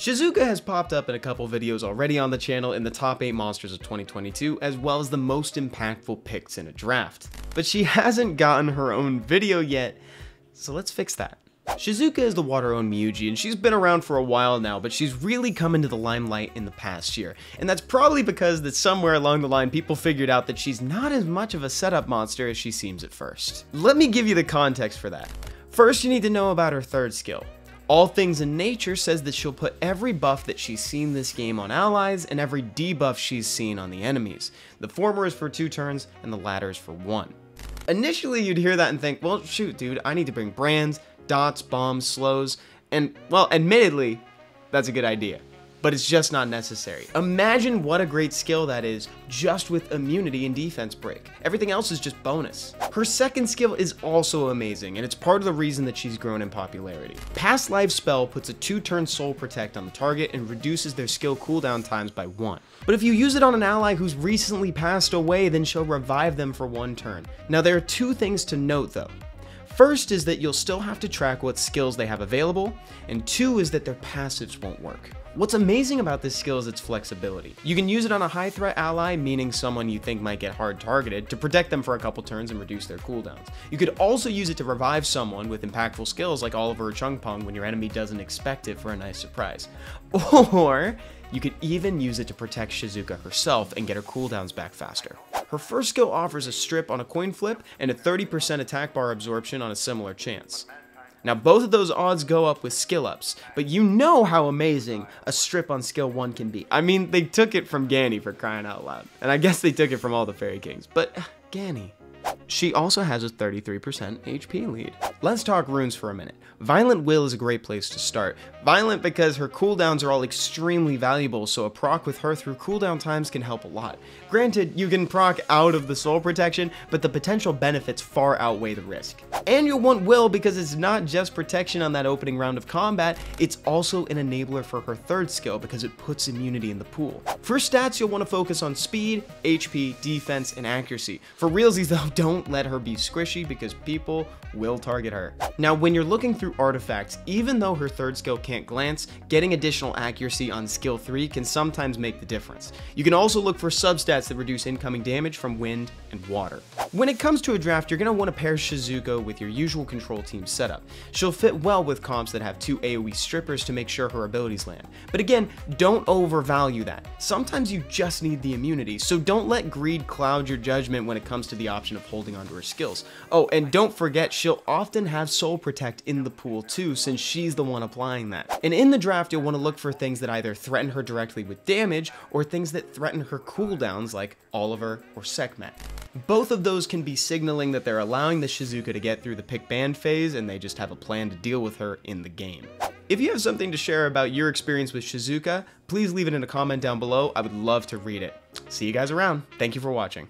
Shizuka has popped up in a couple videos already on the channel in the top 8 monsters of 2022, as well as the most impactful picks in a draft. But she hasn't gotten her own video yet, so let's fix that. Shizuka is the Water Onmyouji, and she's been around for a while now, but she's really come into the limelight in the past year. And that's probably because that somewhere along the line people figured out that she's not as much of a setup monster as she seems at first. Let me give you the context for that. First, you need to know about her third skill. All Things in Nature says that she'll put every buff that she's seen this game on allies and every debuff she's seen on the enemies. The former is for 2 turns and the latter is for 1. Initially, you'd hear that and think, well, shoot, dude, I need to bring brands, dots, bombs, slows, and, well, admittedly, that's a good idea, but it's just not necessary. Imagine what a great skill that is just with immunity and defense break. Everything else is just bonus. Her second skill is also amazing, and it's part of the reason that she's grown in popularity. Past Life Spell puts a 2-turn soul protect on the target and reduces their skill cooldown times by 1. But if you use it on an ally who's recently passed away, then she'll revive them for 1 turn. Now there are 2 things to note though. First is that you'll still have to track what skills they have available, and 2 is that their passives won't work. What's amazing about this skill is its flexibility. You can use it on a high threat ally, meaning someone you think might get hard targeted, to protect them for a couple turns and reduce their cooldowns. You could also use it to revive someone with impactful skills like Oliver or Chungpong when your enemy doesn't expect it for a nice surprise. Or you could even use it to protect Shizuka herself and get her cooldowns back faster. Her first skill offers a strip on a coin flip and a 30% attack bar absorption on a similar chance. Now both of those odds go up with skill ups, but you know how amazing a strip on skill 1 can be. I mean, they took it from Ganny, for crying out loud. And I guess they took it from all the Fairy Kings, but Ganny. She also has a 33% HP lead. Let's talk runes for a minute. Violent Will is a great place to start. Violent because her cooldowns are all extremely valuable, so a proc with her through cooldown times can help a lot. Granted, you can proc out of the soul protection, but the potential benefits far outweigh the risk. And you'll want Will because it's not just protection on that opening round of combat, it's also an enabler for her third skill because it puts immunity in the pool. For stats, you'll want to focus on speed, HP, defense, and accuracy. For realsies though, don't let her be squishy because people will target her. Now, when you're looking through artifacts, even though her third skill can't glance, getting additional accuracy on skill 3 can sometimes make the difference. You can also look for substats that reduce incoming damage from wind and water. When it comes to a draft, you're going to want to pair Shizuka with your usual control team setup. She'll fit well with comps that have 2 AoE strippers to make sure her abilities land. But again, don't overvalue that. Sometimes you just need the immunity, so don't let greed cloud your judgment when it comes to the option of holding onto her skills. Oh, and don't forget, she'll often have Soul Protect in the pool too, since she's the one applying that. And in the draft, you'll want to look for things that either threaten her directly with damage, or things that threaten her cooldowns like Oliver or Sekhmet. Both of those can be signaling that they're allowing the Shizuka to get through the pick ban phase and they just have a plan to deal with her in the game. If you have something to share about your experience with Shizuka, please leave it in a comment down below. I would love to read it. See you guys around. Thank you for watching.